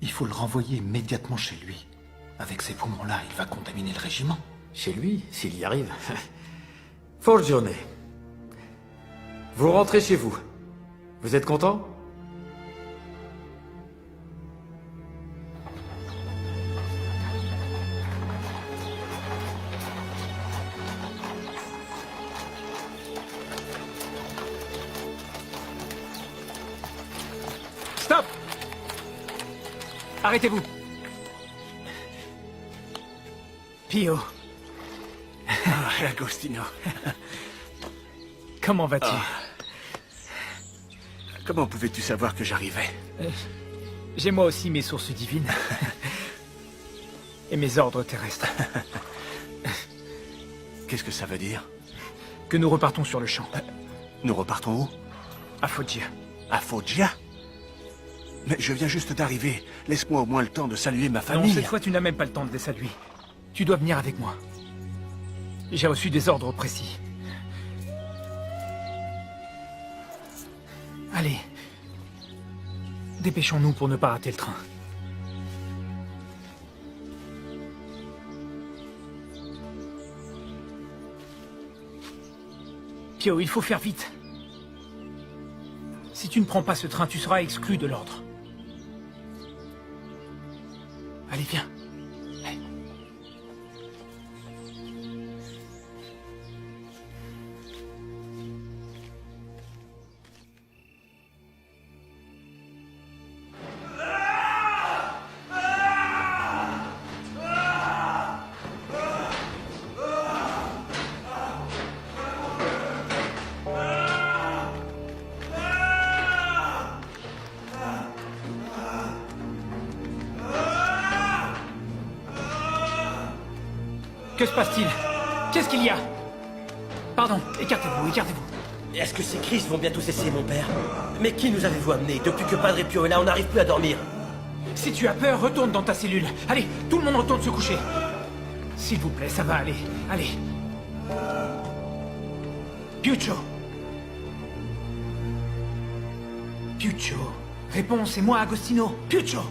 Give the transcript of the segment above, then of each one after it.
Il faut le renvoyer immédiatement chez lui. Avec ces poumons-là, il va contaminer le régiment. Chez lui, s'il y arrive. Forte journée. Vous rentrez chez vous. Vous êtes content? Stop! Arrêtez-vous. Pio. Agostino. Comment vas-tu? Comment pouvais-tu savoir que j'arrivais? J'ai moi aussi mes sources divines. Et mes ordres terrestres. Qu'est-ce que ça veut dire? Que nous repartons sur le champ. Nous repartons où? À Foggia. À Foggia? Mais je viens juste d'arriver. Laisse-moi au moins le temps de saluer ma famille. Non, cette fois tu n'as même pas le temps de les saluer. Tu dois venir avec moi. J'ai reçu des ordres précis. Allez. Dépêchons-nous pour ne pas rater le train. Pio, il faut faire vite. Si tu ne prends pas ce train, tu seras exclu de l'ordre. Allez, viens. Hey. Que se passe-t-il? Qu'est-ce qu'il y a? Pardon, écartez-vous, écartez-vous. Est-ce que ces crises vont bientôt cesser, mon père? Mais qui nous avez-vous amené? Depuis que Padre Pio est là, on n'arrive plus à dormir. Si tu as peur, retourne dans ta cellule. Allez, tout le monde retourne se coucher. S'il vous plaît, ça va aller. Allez. Piuccio. Piuccio. Réponds, c'est moi, Agostino. Piuccio.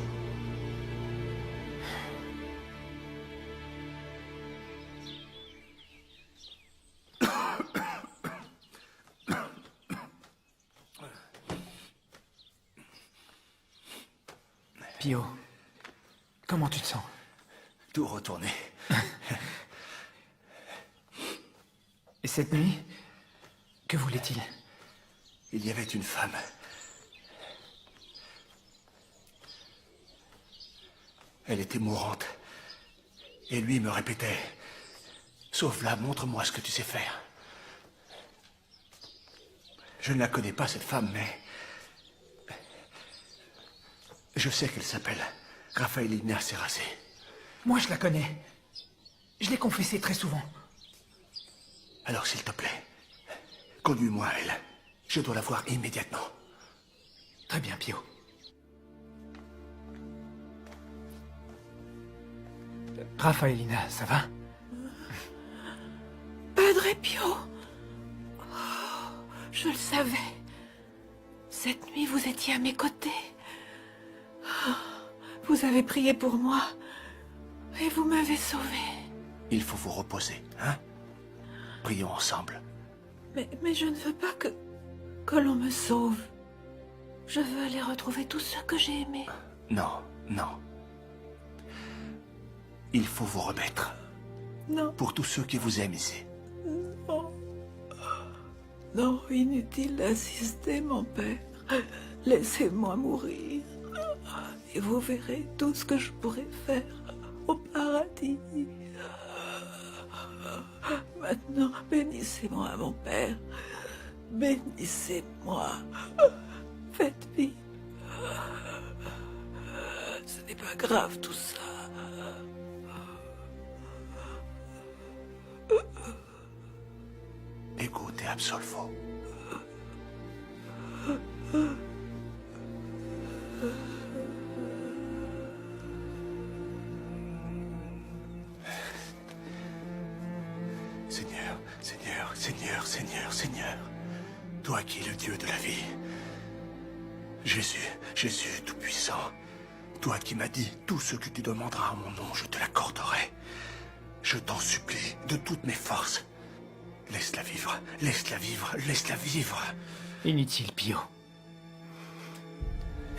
Pio, comment tu te sens? Tout retourné. Et cette nuit, que voulait-il? Il y avait une femme. Elle était mourante. Et lui me répétait, « Sauve-la, montre-moi ce que tu sais faire. » Je ne la connais pas, cette femme, mais... je sais qu'elle s'appelle Raffaellina Serrasé. Moi, je la connais. Je l'ai confessé très souvent. Alors, s'il te plaît, conduis-moi à elle. Je dois la voir immédiatement. Très bien, Pio. Raffaellina, ça va? Padre Pio. Oh, je le savais. Cette nuit, vous étiez à mes côtés. Oh, vous avez prié pour moi. Et vous m'avez sauvé. Il faut vous reposer, hein? Prions ensemble. Mais je ne veux pas que l'on me sauve. Je veux aller retrouver tous ceux que j'ai aimés. Non, non. Il faut vous remettre. Non, Pour tous ceux qui vous aiment ici. non. Non, inutile d'assister, mon père. Laissez-moi mourir. Et vous verrez tout ce que je pourrai faire au paradis. Maintenant, bénissez-moi, mon père. Bénissez-moi. Faites vite. Ce n'est pas grave tout ça. Écoute et absolvo. Seigneur, Seigneur, Seigneur, Seigneur, Seigneur, toi qui es le Dieu de la vie, Jésus, Jésus Tout-Puissant, Toi qui m'as dit tout ce que tu demanderas en mon nom, je te l'accorderai. Je t'en supplie, de toutes mes forces. Laisse-la vivre, laisse-la vivre, laisse-la vivre. Inutile, Pio.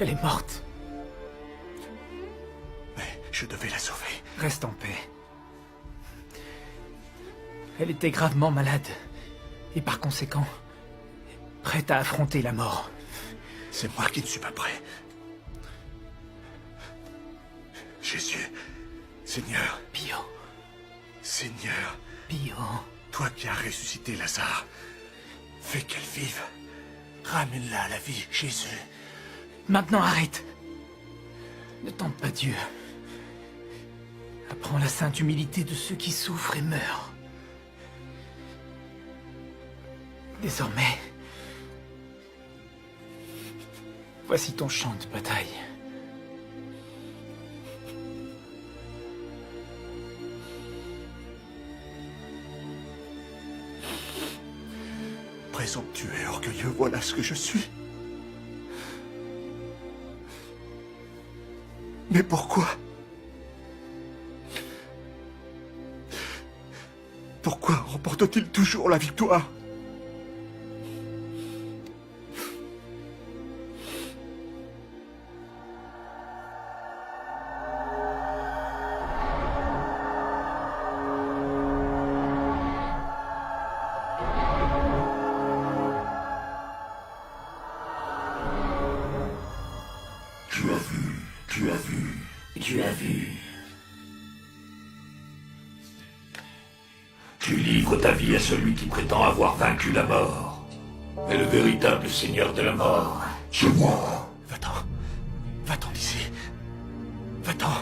Elle est morte. Mais je devais la sauver. Reste en paix. Elle était gravement malade. Et par conséquent, prête à affronter la mort. C'est moi qui ne suis pas prêt. Jésus, Seigneur, Pio, Seigneur, Pio. toi qui as ressuscité Lazare, fais qu'elle vive. Ramène-la à la vie, Jésus. Maintenant arrête. Ne tente pas Dieu. Apprends la sainte humilité de ceux qui souffrent et meurent. Désormais, voici ton champ de bataille. Présomptueux et orgueilleux, voilà ce que je suis. Mais pourquoi? Pourquoi remporte-t-il toujours la victoire? Tu livres ta vie à celui qui prétend avoir vaincu la mort. Mais le véritable seigneur de la mort, c'est moi. Va-t'en. Va-t'en d'ici. Va-t'en.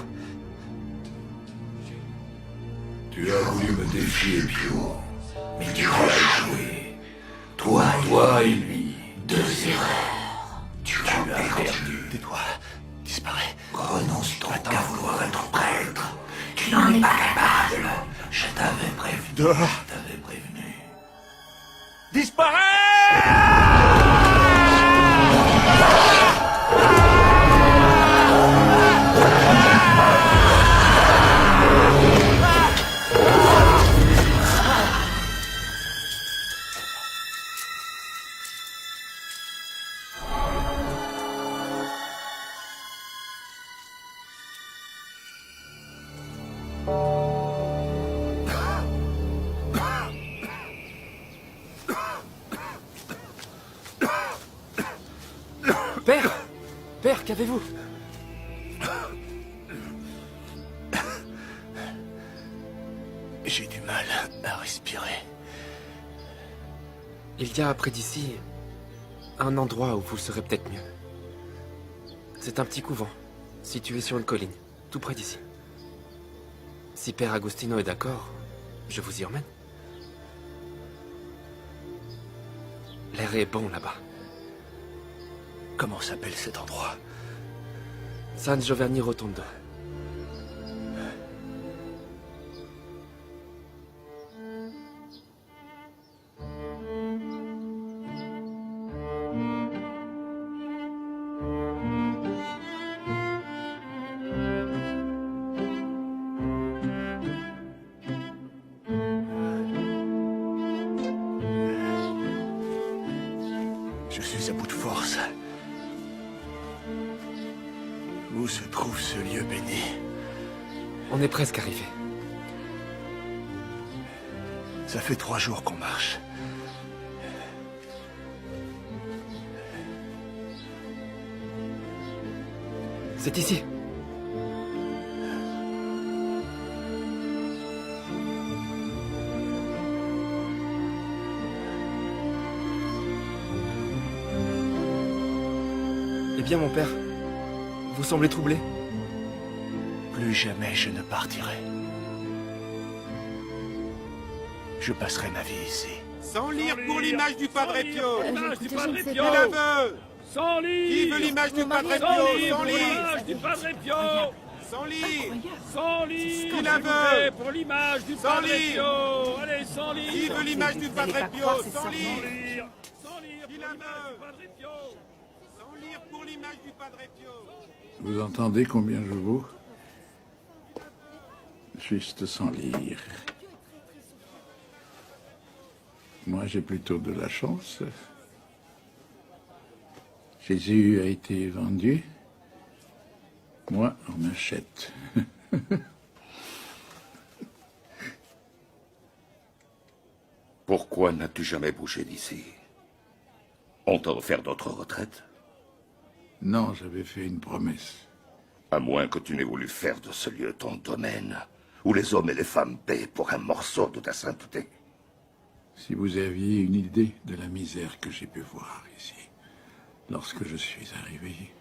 Tu as voulu me défier, Pio. Mais tu as échoué. Toi et lui. Deux erreurs. Tu as perdu. Tais-toi. Disparais. Renonce donc à vouloir être prêtre. Tu n'en es pas capable. Je t'avais prévenu. Dehors. Je t'avais prévenu. Père, qu'avez-vous? J'ai du mal à respirer. Il y a près d'ici un endroit où vous serez peut-être mieux. C'est un petit couvent, situé sur une colline, tout près d'ici. Si Père Agostino est d'accord, je vous y emmène. L'air est bon là-bas. Comment s'appelle cet endroit? San Giovanni Rotondo. Je suis à bout de force. Où se trouve ce lieu béni? On est presque arrivé. Ça fait 3 jours qu'on marche. C'est ici. Eh bien, mon père, vous semblez troublé. Plus jamais je ne partirai. Je passerai ma vie ici. Sans lire pour l'image du Padre Pio. Écoutez, je ne sais Qui pas. la veut? Sans lire. Qui veut l'image du Padre Pio? Sans lire. L'image du Padre Pio. Sans lire. Sans lire. Qui la veut? Pour l'image du Sans Padre lire. Pio. Allez, sans lire. Qui veut l'image du Vous n'allez Padre pas Pio? croire ces Sans serments. lire. Sans lire. Qui Pour la l'image veut? du Padre Pio. Sans lire pour l'image du Padre Pio. Vous entendez combien je vaux? Juste sans lire. Moi, j'ai plutôt de la chance. Jésus a été vendu. Moi, on m'achète. Pourquoi n'as-tu jamais bougé d'ici? On t'a offert d'autres retraites? Non, j'avais fait une promesse. À moins que tu n'aies voulu faire de ce lieu ton domaine, où les hommes et les femmes paient pour un morceau de ta sainteté. Si vous aviez une idée de la misère que j'ai pu voir ici, lorsque je suis arrivé.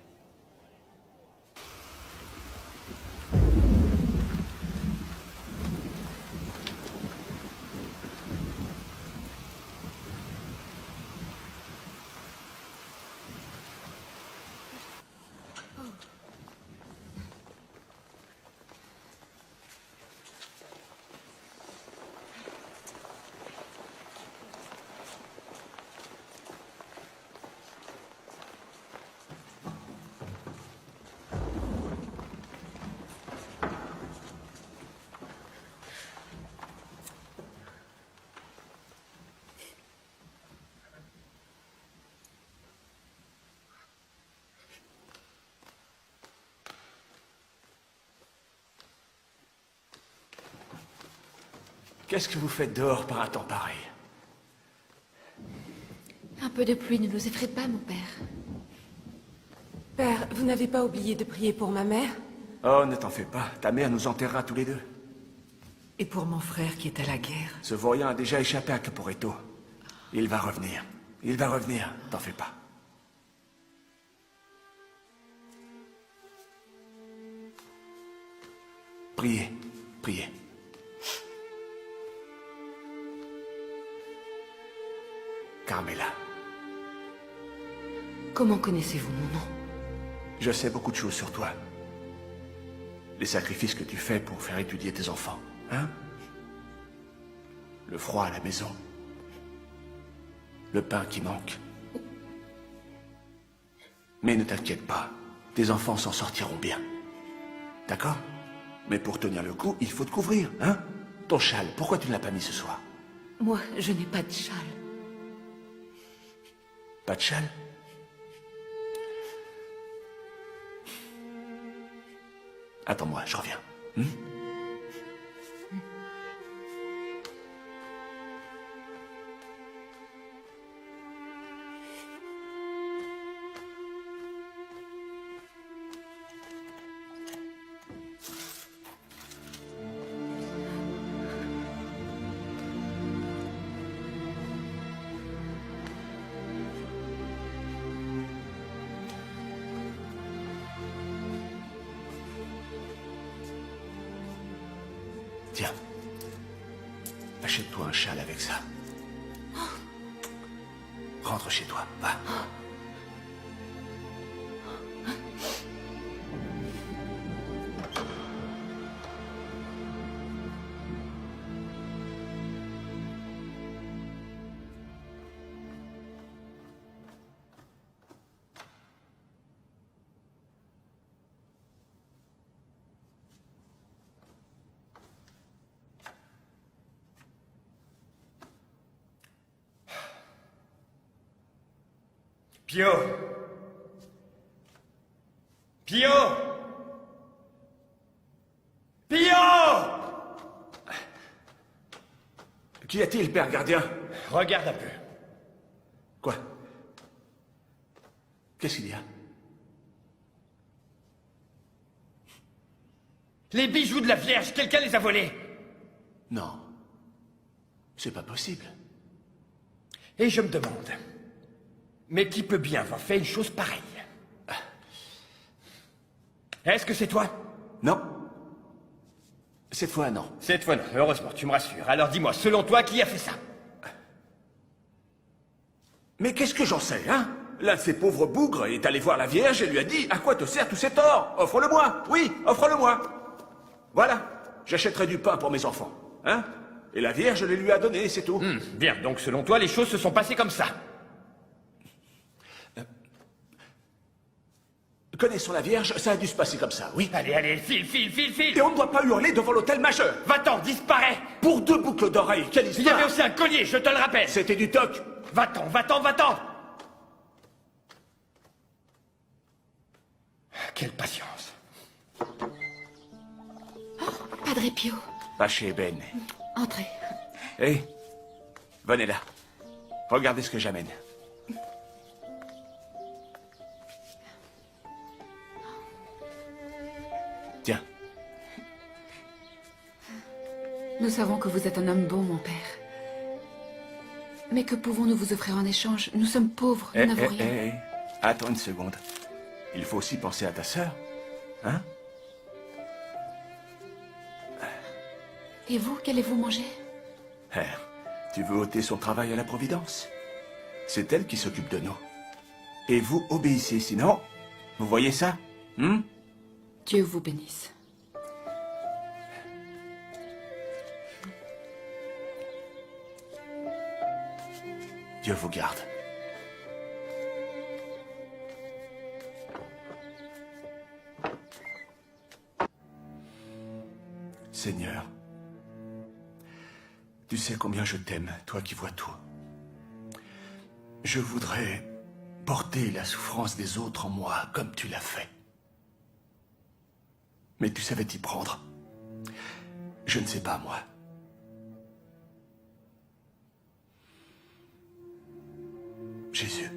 Qu'est-ce que vous faites dehors par un temps pareil? Un peu de pluie ne nous effraie pas, mon père. Père, vous n'avez pas oublié de prier pour ma mère? Oh, ne t'en fais pas. Ta mère nous enterrera tous les deux. Et pour mon frère qui est à la guerre? Ce vaurien a déjà échappé à Caporetto. Il va revenir. Il va revenir. T'en fais pas. Priez. Priez. Carmela. Comment connaissez-vous mon nom? Je sais beaucoup de choses sur toi. Les sacrifices que tu fais pour faire étudier tes enfants, hein? Le froid à la maison. Le pain qui manque. Mais ne t'inquiète pas, tes enfants s'en sortiront bien. D'accord? Mais pour tenir le coup, il faut te couvrir, hein? Ton châle, pourquoi tu ne l'as pas mis ce soir? Moi, je n'ai pas de châle. Pas de châle? Attends-moi, je reviens. Tiens, achète-toi un châle avec ça. Rentre chez toi, va. Pio! Pio! Pio! Qu'y a-t-il, père gardien? Regarde un peu. Quoi? Qu'est-ce qu'il y a? Les bijoux de la Vierge, quelqu'un les a volés. Non. C'est pas possible. Et je me demande, mais qui peut bien avoir fait une chose pareille? Est-ce que c'est toi? Non. Cette fois, non. Cette fois, non. Heureusement, tu me rassures. Alors dis-moi, selon toi, qui a fait ça? Mais qu'est-ce que j'en sais, hein? L'un de ces pauvres bougres est allé voir la Vierge et lui a dit « À quoi te sert tout cet or? Offre-le-moi! Oui, offre-le-moi! » Voilà, j'achèterai du pain pour mes enfants, hein? Et la Vierge les lui a donné, c'est tout. Bien, donc selon toi, les choses se sont passées comme ça. Connaissant la Vierge, ça a dû se passer comme ça, oui. Allez, allez, file, file, file, file. Et on ne doit pas hurler devant l'hôtel majeur. Va-t'en, disparais. Pour 2 boucles d'oreilles, quelle Il y histoire. avait aussi un collier, je te le rappelle. C'était du toc. Va-t'en, va-t'en, va-t'en. Quelle patience. Padre Pio, Pace bene. entrez. Hé, venez là. Regardez ce que j'amène. Tiens. Nous savons que vous êtes un homme bon, mon père. Mais que pouvons-nous vous offrir en échange? Nous sommes pauvres, nous n'avons rien. Attends une seconde. Il faut aussi penser à ta sœur. Hein? Et vous, qu'allez-vous manger? Tu veux ôter son travail à la Providence? C'est elle qui s'occupe de nous. Et vous obéissez, sinon... Vous voyez ça? Dieu vous bénisse. Dieu vous garde. Seigneur, tu sais combien je t'aime, toi qui vois tout. Je voudrais porter la souffrance des autres en moi, comme tu l'as fait. Mais tu savais t'y prendre. Je ne sais pas, moi. Jésus,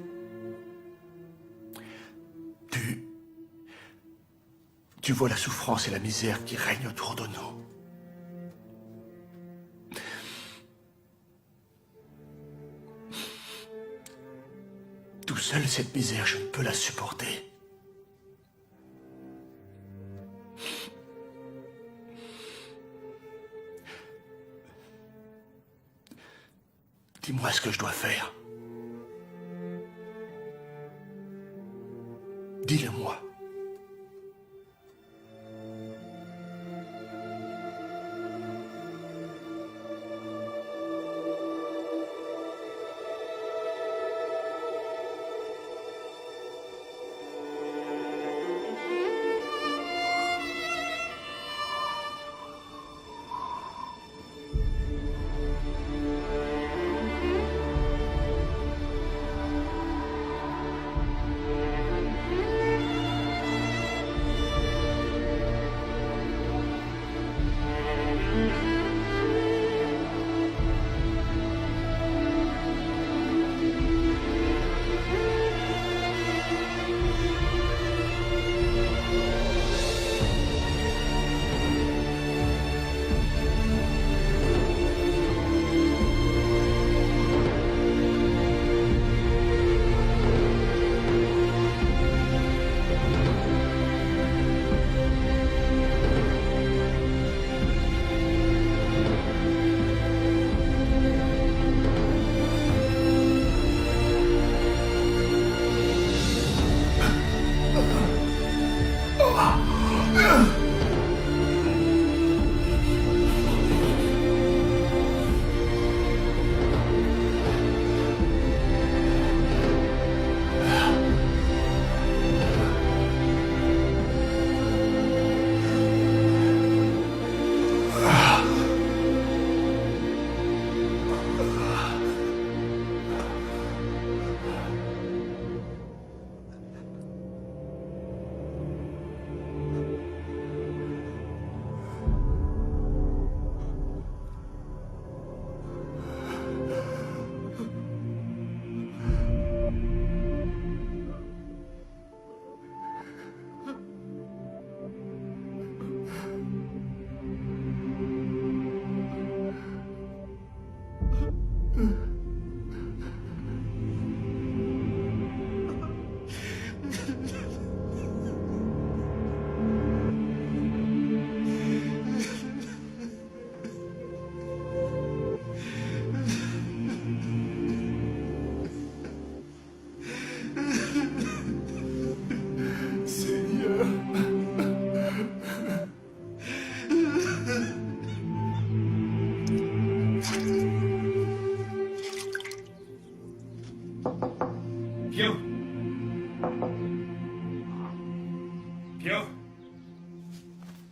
tu vois la souffrance et la misère qui règnent autour de nous. Tout seul, cette misère, je ne peux la supporter. Dis-moi ce que je dois faire. Dis-le-moi.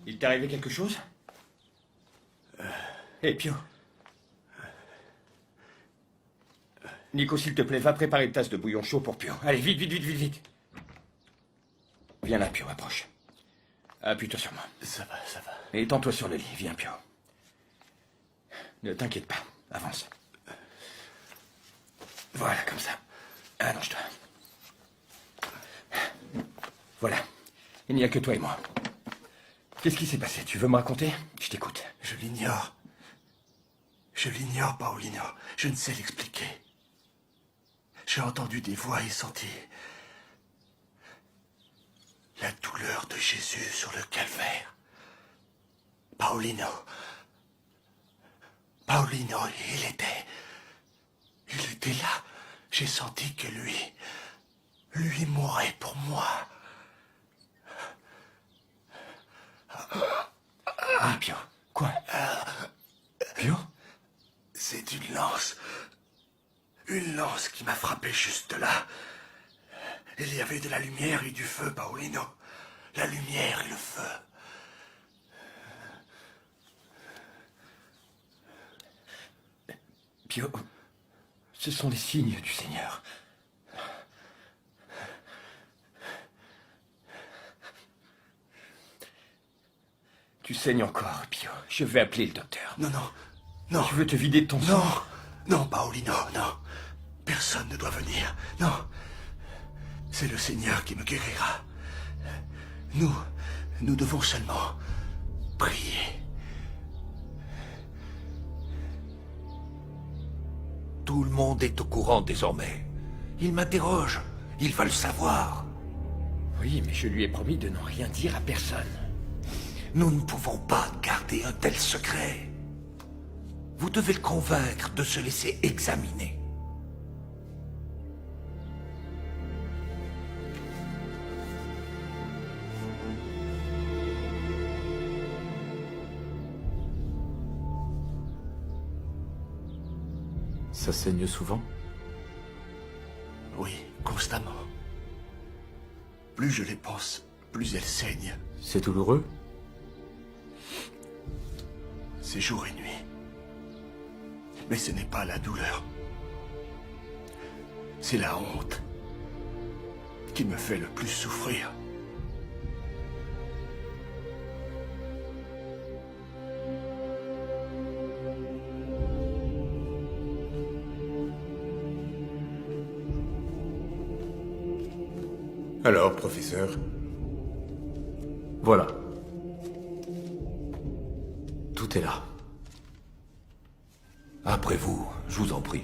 Il t'est arrivé quelque chose? Hé, Pio. Nico, s'il te plaît, va préparer une tasse de bouillon chaud pour Pio. Allez, vite, vite, vite, vite, vite. Viens là, Pio, approche. Appuie-toi sur moi. Ça va, ça va. Et étends-toi sur le lit, viens, Pio. Ne t'inquiète pas, avance. Voilà, comme ça. Allonge-toi. Voilà. Il n'y a que toi et moi. Qu'est-ce qui s'est passé? Tu veux me raconter? Je t'écoute. Je l'ignore. Je l'ignore, Paolino. Je ne sais l'expliquer. J'ai entendu des voix et senti la douleur de Jésus sur le calvaire. Paolino. Paolino, il était là. J'ai senti que lui mourait pour moi. Ah, Pio. Quoi? Pio? C'est une lance. Une lance qui m'a frappé juste là. Il y avait de la lumière et du feu, Paolino. La lumière et le feu. Pio, ce sont les signes du Seigneur. Tu saignes encore, Pio. Je vais appeler le docteur. Non, non, non. Je veux te vider de ton sang. Non, non, Paolino, non. Personne ne doit venir. Non. C'est le Seigneur qui me guérira. Nous devons seulement prier. Tout le monde est au courant désormais. Il m'interroge. Il va le savoir. Oui, mais je lui ai promis de n'en rien dire à personne. Nous ne pouvons pas garder un tel secret. Vous devez le convaincre de se laisser examiner. Ça saigne souvent? Oui, constamment. Plus je les pense, plus elles saignent. C'est douloureux? C'est jour et nuit. Mais ce n'est pas la douleur. C'est la honte qui me fait le plus souffrir. Alors, professeur? Voilà. Tout est là. Après vous, je vous en prie.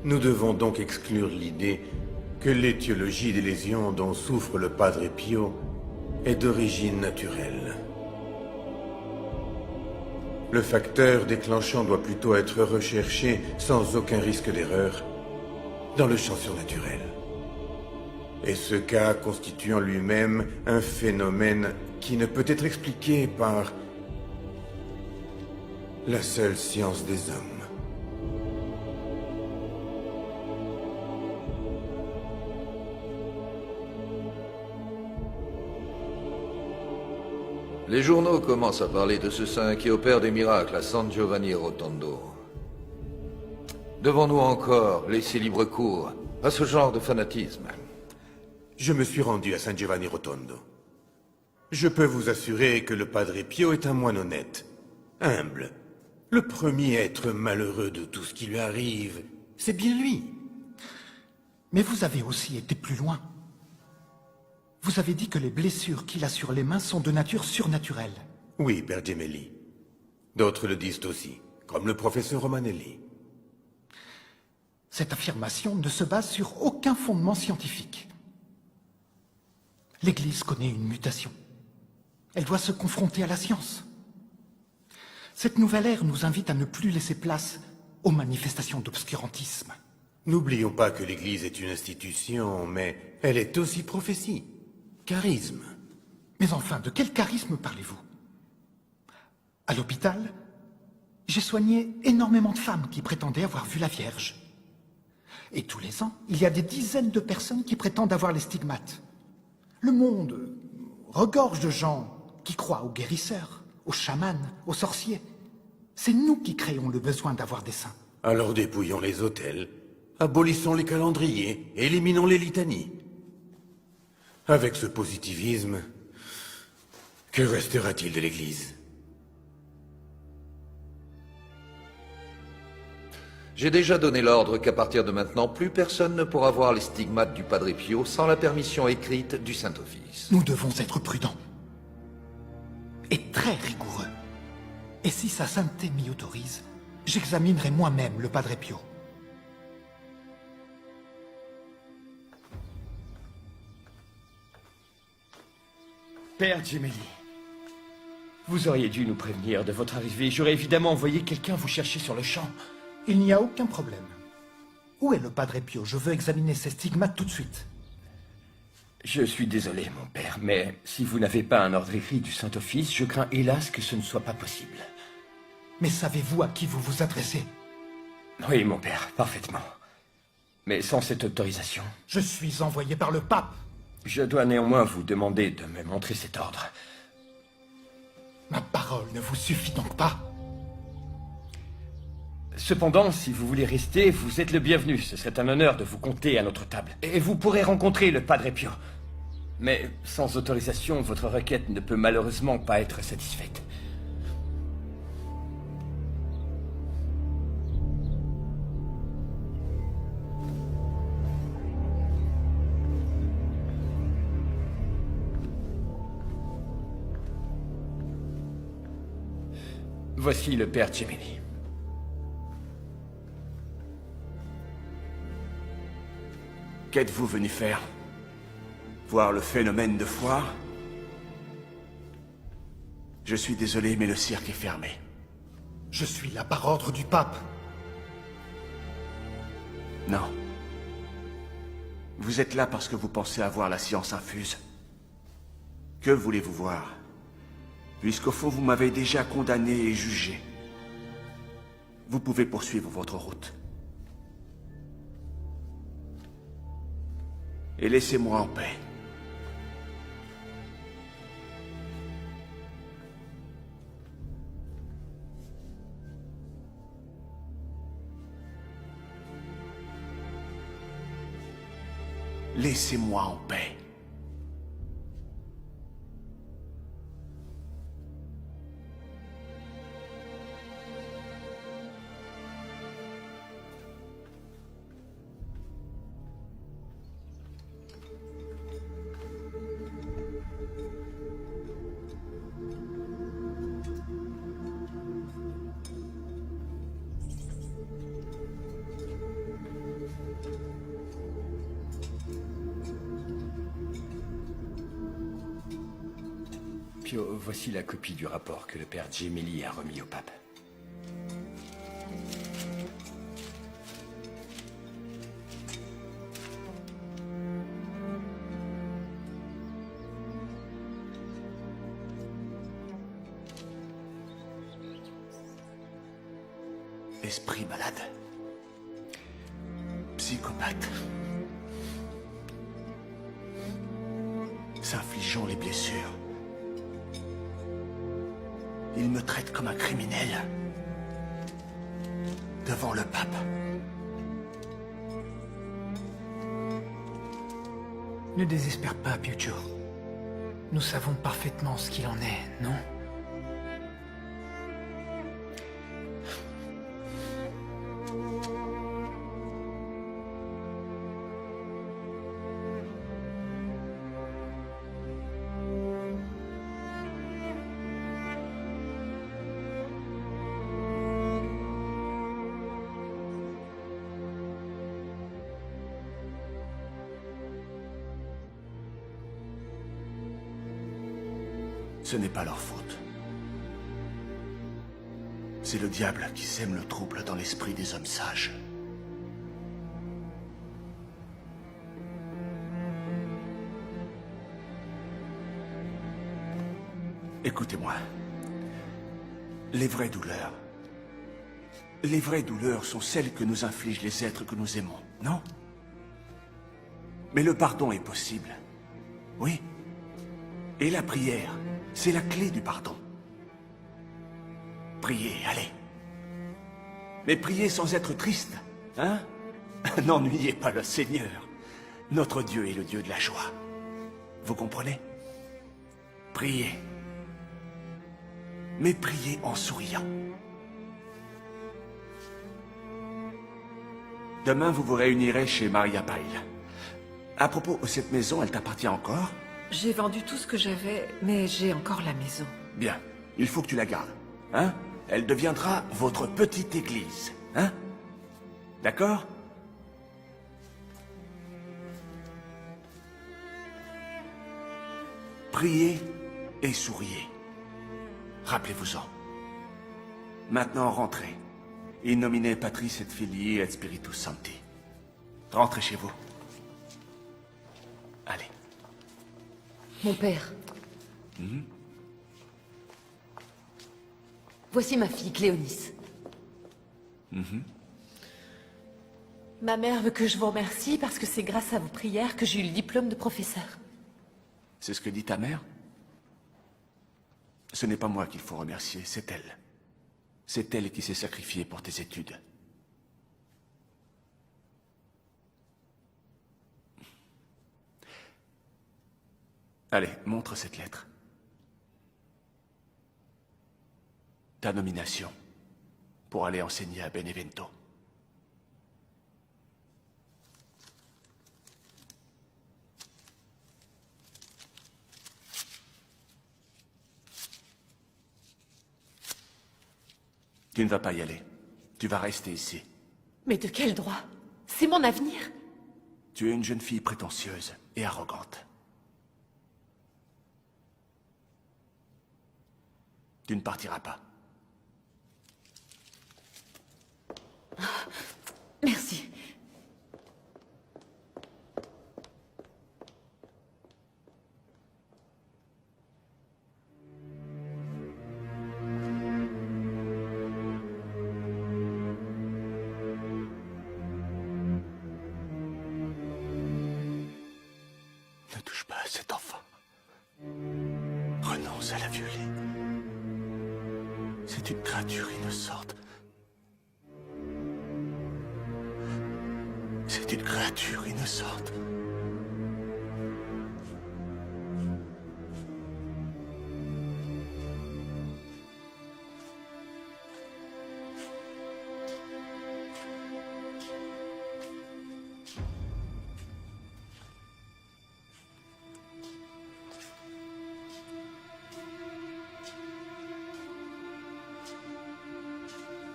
Nous devons donc exclure l'idée que l'étiologie des lésions dont souffre le Padre Pio est d'origine naturelle. Le facteur déclenchant doit plutôt être recherché sans aucun risque d'erreur dans le champ surnaturel. Et ce cas constitue en lui-même un phénomène qui ne peut être expliqué par la seule science des hommes. Les journaux commencent à parler de ce saint qui opère des miracles à San Giovanni Rotondo. Devons-nous encore laisser libre cours à ce genre de fanatisme? Je me suis rendu à San Giovanni Rotondo. Je peux vous assurer que le Padre Pio est un moine honnête, humble. Le premier à être malheureux de tout ce qui lui arrive, c'est bien lui. Mais vous avez aussi été plus loin. Vous avez dit que les blessures qu'il a sur les mains sont de nature surnaturelle. Oui, Père Gemelli. D'autres le disent aussi, comme le professeur Romanelli. Cette affirmation ne se base sur aucun fondement scientifique. L'Église connaît une mutation. Elle doit se confronter à la science. Cette nouvelle ère nous invite à ne plus laisser place aux manifestations d'obscurantisme. N'oublions pas que l'Église est une institution, mais elle est aussi prophétie. Charisme. Mais enfin, de quel charisme parlez-vous? À l'hôpital, j'ai soigné énormément de femmes qui prétendaient avoir vu la Vierge. Et tous les ans, il y a des dizaines de personnes qui prétendent avoir les stigmates. Le monde regorge de gens qui croient aux guérisseurs, aux chamans, aux sorciers. C'est nous qui créons le besoin d'avoir des saints. Alors dépouillons les hôtels, abolissons les calendriers, éliminons les litanies. Avec ce positivisme, que restera-t-il de l'Église? J'ai déjà donné l'ordre qu'à partir de maintenant, plus personne ne pourra voir les stigmates du Padre Pio sans la permission écrite du Saint-Office. Nous devons être prudents. Et très rigoureux. Et si sa sainteté m'y autorise, j'examinerai moi-même le Padre Pio. Père Gemelli, vous auriez dû nous prévenir de votre arrivée. J'aurais évidemment envoyé quelqu'un vous chercher sur le champ. Il n'y a aucun problème. Où est le Padre Pio? Je veux examiner ces stigmates tout de suite. Je suis désolé, mon père, mais si vous n'avez pas un ordre écrit du Saint-Office, je crains hélas que ce ne soit pas possible. Mais savez-vous à qui vous vous adressez? Oui, mon père, parfaitement. Mais sans cette autorisation... Je suis envoyé par le pape. Je dois néanmoins vous demander de me montrer cet ordre. Ma parole ne vous suffit donc pas? Cependant, si vous voulez rester, vous êtes le bienvenu. Ce serait un honneur de vous compter à notre table. Et vous pourrez rencontrer le Padre Pio. Mais sans autorisation, votre requête ne peut malheureusement pas être satisfaite. Voici le père Gemelli. Qu'êtes-vous venu faire? Voir le phénomène de foire? Je suis désolé, mais le cirque est fermé. Je suis là par ordre du pape. Non. Vous êtes là parce que vous pensez avoir la science infuse. Que voulez-vous voir? Puisqu'au fond, vous m'avez déjà condamné et jugé. Vous pouvez poursuivre votre route. Et laissez-moi en paix. Laissez-moi en paix. Pio, voici la copie du rapport que le père Gemelli a remis au pape. Esprit malade. Psychopathe. S'infligeant les blessures. Il me traite comme un criminel. Devant le pape. Ne désespère pas, Piuccio. Nous savons parfaitement ce qu'il en est, non? Ce n'est pas leur faute. C'est le diable qui sème le trouble dans l'esprit des hommes sages. Écoutez-moi. Les vraies douleurs sont celles que nous infligent les êtres que nous aimons. Non? Mais le pardon est possible. Oui. Et la prière, c'est la clé du pardon. Priez, allez. Mais priez sans être triste, hein? N'ennuyez pas le Seigneur. Notre Dieu est le Dieu de la joie. Vous comprenez? Priez. Mais priez en souriant. Demain, vous vous réunirez chez Maria Pyle. À propos, cette maison, elle t'appartient encore? J'ai vendu tout ce que j'avais, mais j'ai encore la maison. Bien, il faut que tu la gardes, hein? Elle deviendra votre petite église, hein? D'accord? Priez et souriez. Rappelez-vous-en. Maintenant, rentrez. In nomine Patris et Filii et Spiritus Sancti. Rentrez chez vous. Allez. Mon père, voici ma fille, Cléonice. Ma mère veut que je vous remercie parce que c'est grâce à vos prières que j'ai eu le diplôme de professeur. C'est ce que dit ta mère? Ce n'est pas moi qu'il faut remercier, c'est elle. C'est elle qui s'est sacrifiée pour tes études. Allez, montre cette lettre. Ta nomination pour aller enseigner à Benevento. Tu ne vas pas y aller. Tu vas rester ici. Mais de quel droit? C'est mon avenir. Tu es une jeune fille prétentieuse et arrogante. Tu ne partiras pas. Merci. Ne touche pas à cet enfant. Renonce à la violer. C'est une créature innocente. C'est une créature innocente.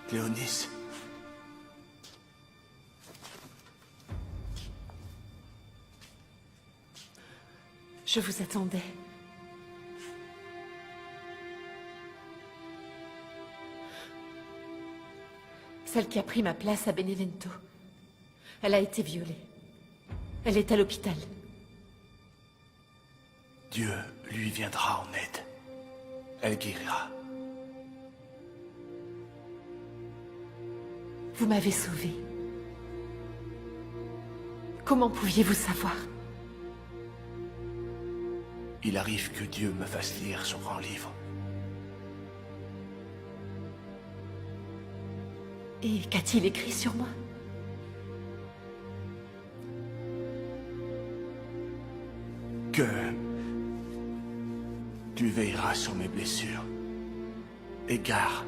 Cléonice. Je vous attendais. Celle qui a pris ma place à Benevento. Elle a été violée. Elle est à l'hôpital. Dieu lui viendra en aide. Elle guérira. Vous m'avez sauvée. Comment pouviez-vous savoir? Il arrive que Dieu me fasse lire son grand livre. Et qu'a-t-il écrit sur moi? Que tu veilleras sur mes blessures. Égare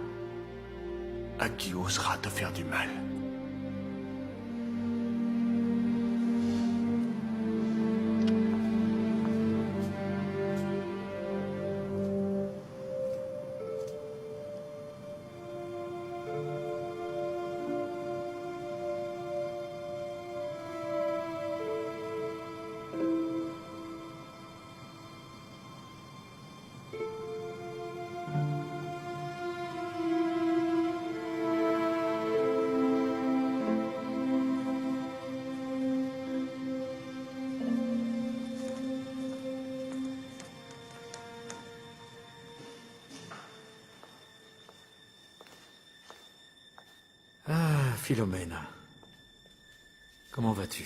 à qui osera te faire du mal. Ah, Philomène. Comment vas-tu?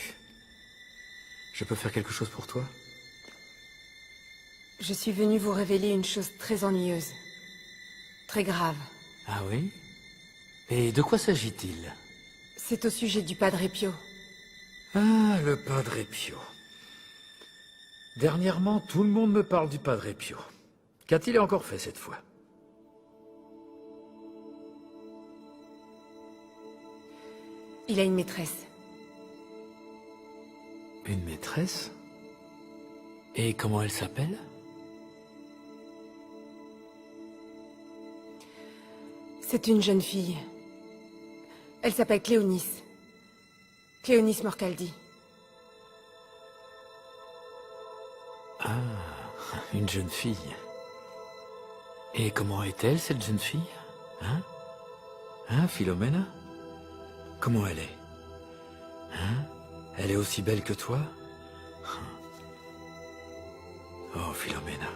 Je peux faire quelque chose pour toi? Je suis venue vous révéler une chose très ennuyeuse. Très grave. Ah oui? Et de quoi s'agit-il? C'est au sujet du Padre Pio. Ah, le Padre Pio. Dernièrement, tout le monde me parle du Padre Pio. Qu'a-t-il encore fait cette fois? Il a une maîtresse. Une maîtresse? Et comment elle s'appelle? C'est une jeune fille. Elle s'appelle Cléonis. Cléonis Morcaldi. Ah, une jeune fille. Et comment est-elle, cette jeune fille? Hein? Hein, Philomena? Comment elle est? Hein? Elle est aussi belle que toi? Oh, Philomena.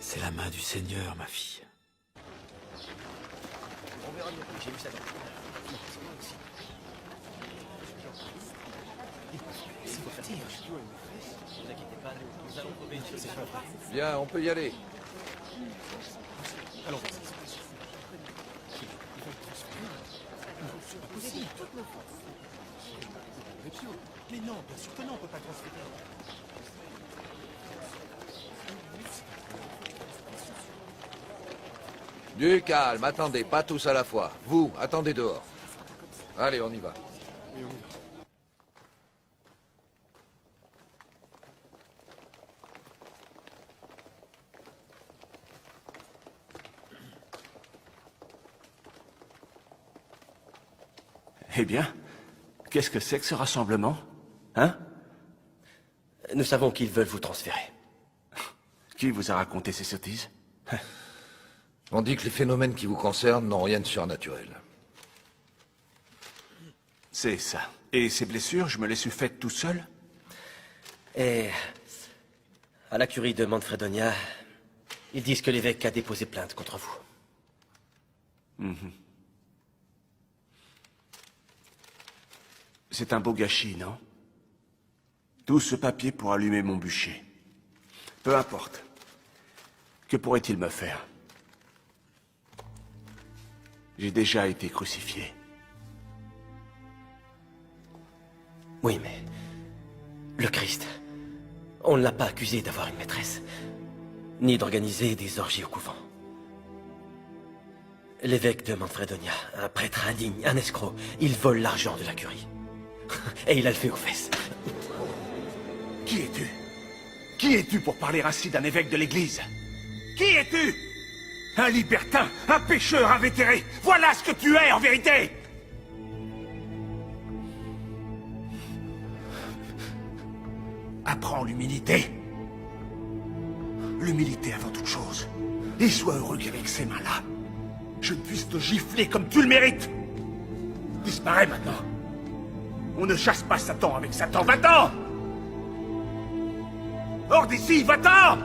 C'est la main du Seigneur, ma fille. On verra bien. J'ai vu ça dans Bien, on peut y aller. Allons. C'est pas possible. Mais non, bien sûr que non, on peut pas transférer. Du calme, attendez, pas tous à la fois. Vous, attendez dehors. Allez, on y va. Eh bien, qu'est-ce que c'est que ce rassemblement? Hein? Nous savons qu'ils veulent vous transférer. Qui vous a raconté ces sottises? On dit que les phénomènes qui vous concernent n'ont rien de surnaturel. C'est ça. Et ces blessures, je me les suis faites tout seul? Et à la curie de Manfredonia, ils disent que l'évêque a déposé plainte contre vous. Mhm. C'est un beau gâchis, non? Tout ce papier pour allumer mon bûcher. Peu importe. Que pourrait-il me faire? J'ai déjà été crucifié. Oui, mais le Christ, on ne l'a pas accusé d'avoir une maîtresse, ni d'organiser des orgies au couvent. L'évêque de Manfredonia, un prêtre indigne, un escroc, il vole l'argent de la curie. Et il a le fait aux fesses. Qui es-tu? Qui es-tu pour parler ainsi d'un évêque de l'Église? Qui es-tu? Un libertin, un pécheur invétéré. Voilà ce que tu es en vérité. Apprends l'humilité. L'humilité avant toute chose. Et sois heureux qu'avec ces mains-là, je puisse te gifler comme tu le mérites. Disparais maintenant. On ne chasse pas Satan avec Satan. Va-t'en! Hors d'ici, va-t'en!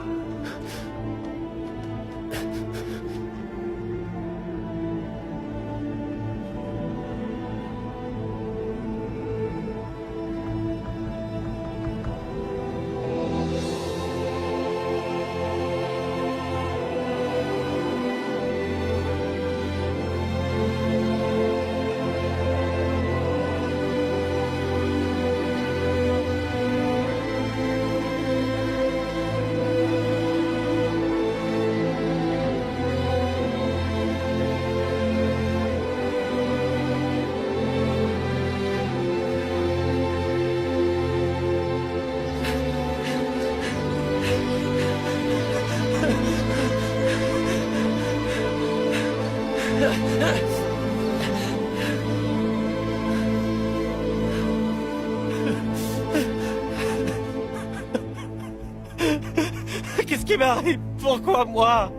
Qu'est-ce qui m'arrive? Pourquoi moi?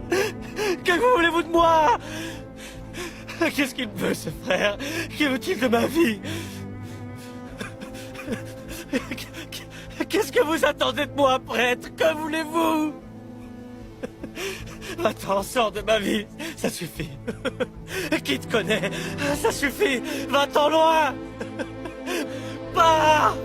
Que voulez-vous de moi? Qu'est-ce qu'il veut, ce frère? Que veut-il de ma vie? Qu'est-ce que vous attendez de moi, prêtre? Que voulez-vous? Va-t'en, sors de ma vie. Ça suffit. Qui te connaît? Ça suffit. Va-t'en loin. Pars.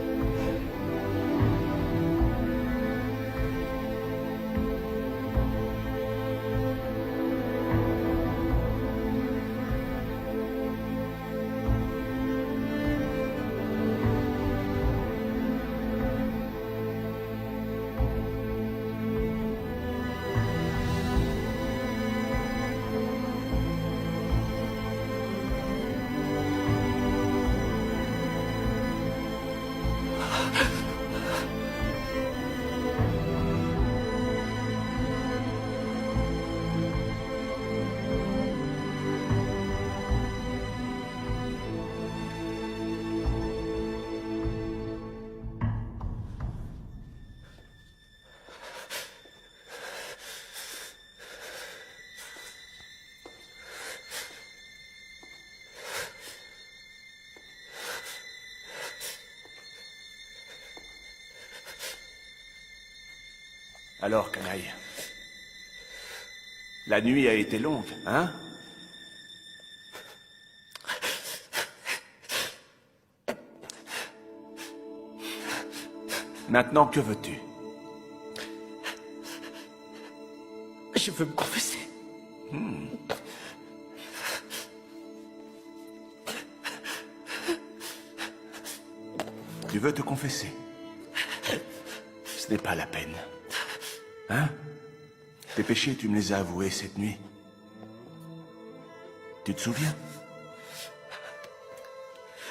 Alors, canaille, la nuit a été longue, hein? Maintenant, que veux-tu? Je veux me confesser. Tu veux te confesser? Ce n'est pas la peine. Hein? Tes péchés, tu me les as avoués cette nuit. Tu te souviens?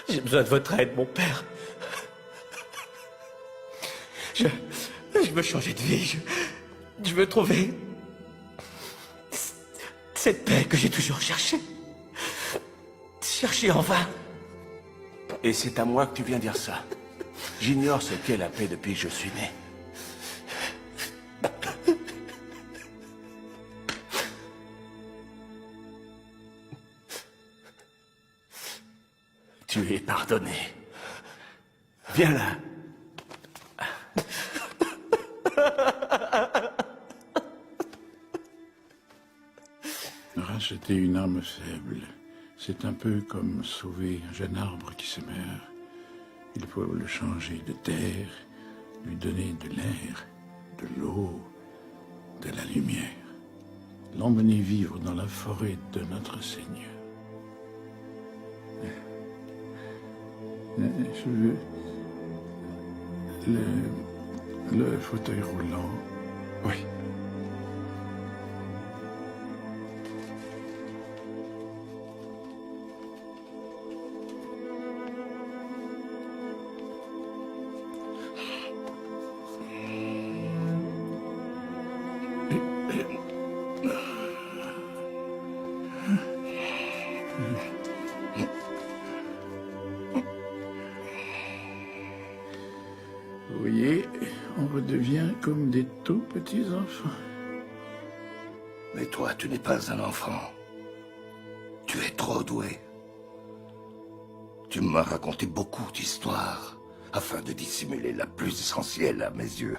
J'ai besoin de votre aide, mon père. Je veux changer de vie. Je veux trouver cette paix que j'ai toujours cherchée. Cherchée en vain. Et c'est à moi que tu viens dire ça. J'ignore ce qu'est la paix depuis que je suis né. Tu es pardonné. Viens là. Racheter une âme faible, c'est un peu comme sauver un jeune arbre qui se meurt. Il faut le changer de terre, lui donner de l'air, de l'eau, de la lumière. L'emmener vivre dans la forêt de notre Seigneur. Je veux le fauteuil roulant. Oui. Vous voyez, on redevient comme des tout petits enfants. Mais toi, tu n'es pas un enfant. Tu es trop doué. Tu m'as raconté beaucoup d'histoires afin de dissimuler la plus essentielle à mes yeux.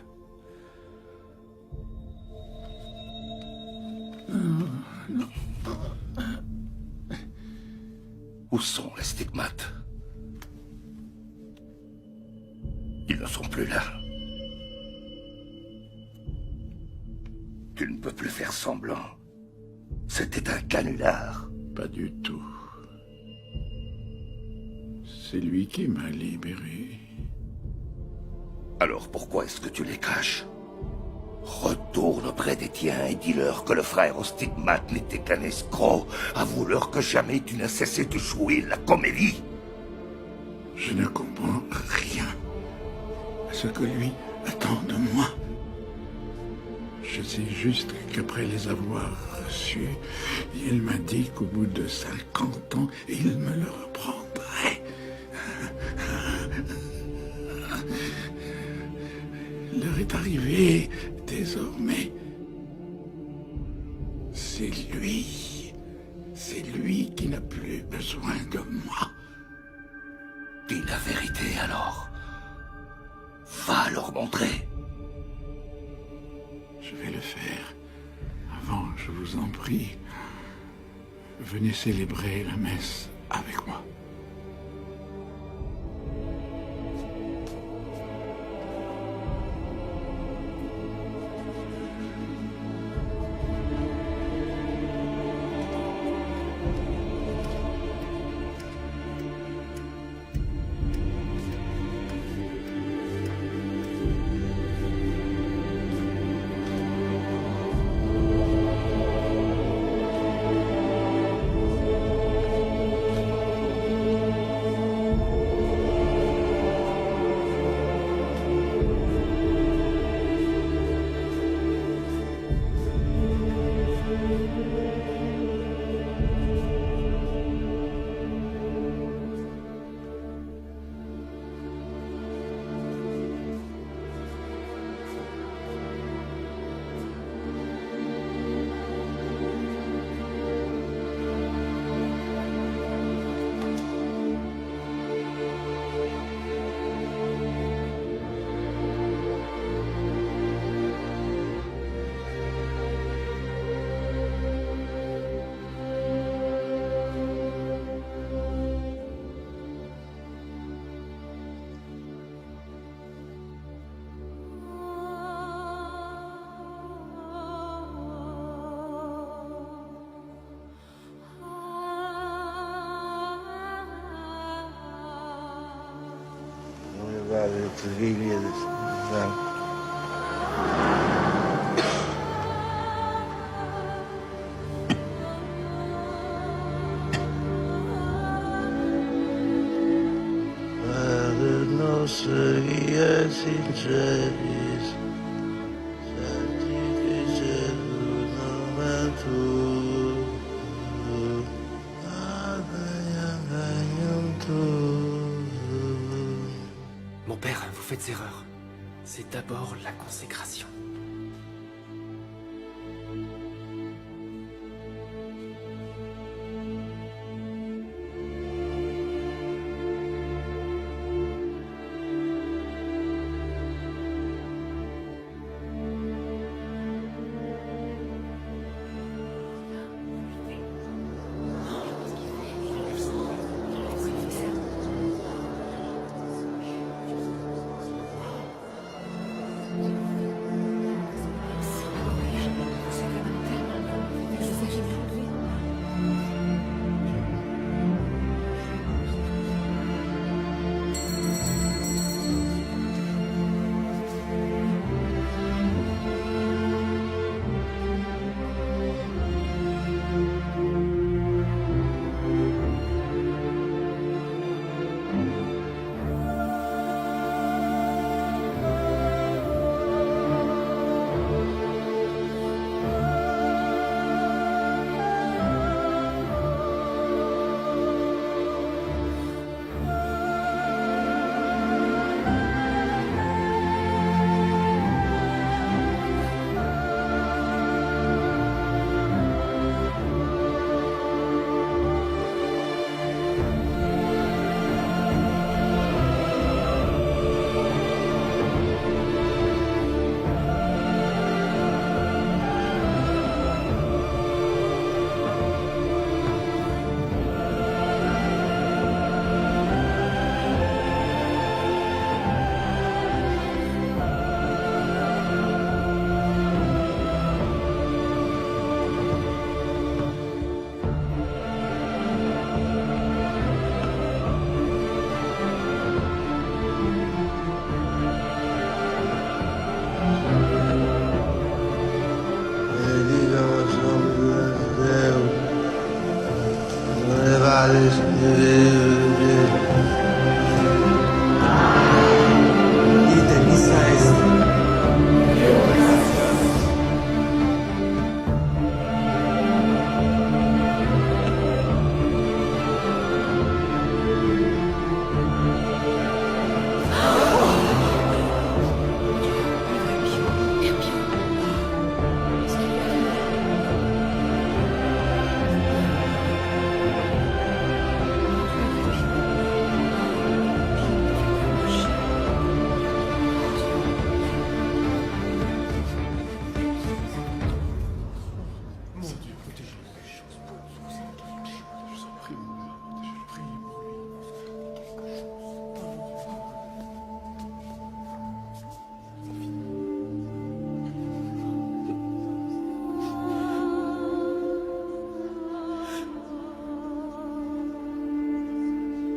Où sont les stigmates? Ils ne sont plus là. Tu ne peux plus faire semblant. C'était un canular. Pas du tout. C'est lui qui m'a libéré. Alors pourquoi est-ce que tu les caches? Retourne auprès des tiens et dis-leur que le frère au stigmate n'était qu'un escroc. Avoue-leur que jamais tu n'as cessé de jouer la comédie. Je ne comprends rien à ce que lui attend de moi. Je sais juste qu'après les avoir reçus, il m'a dit qu'au bout de 50 ans, il me le reprendrait. L'heure est arrivée, désormais. C'est lui qui n'a plus besoin de moi. Dis la vérité alors. Va leur montrer. Je vais le faire Avant, je vous en prie, venez célébrer la messe avec moi. Mon père, vous faites erreur. C'est d'abord la consécration.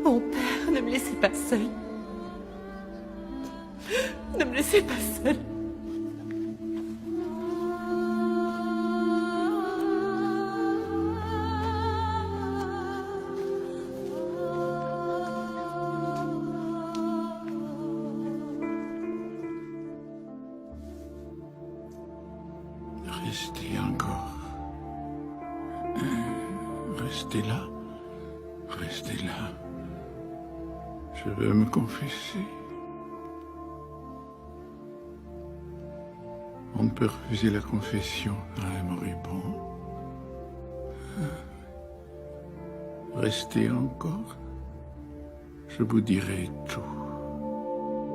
Mon père, ne me laissez pas seule. Ne me laissez pas seule. Restez encore. Restez là. Restez là. Je veux me confesser. On ne peut refuser la confession à un moribond. Restez encore. Je vous dirai tout.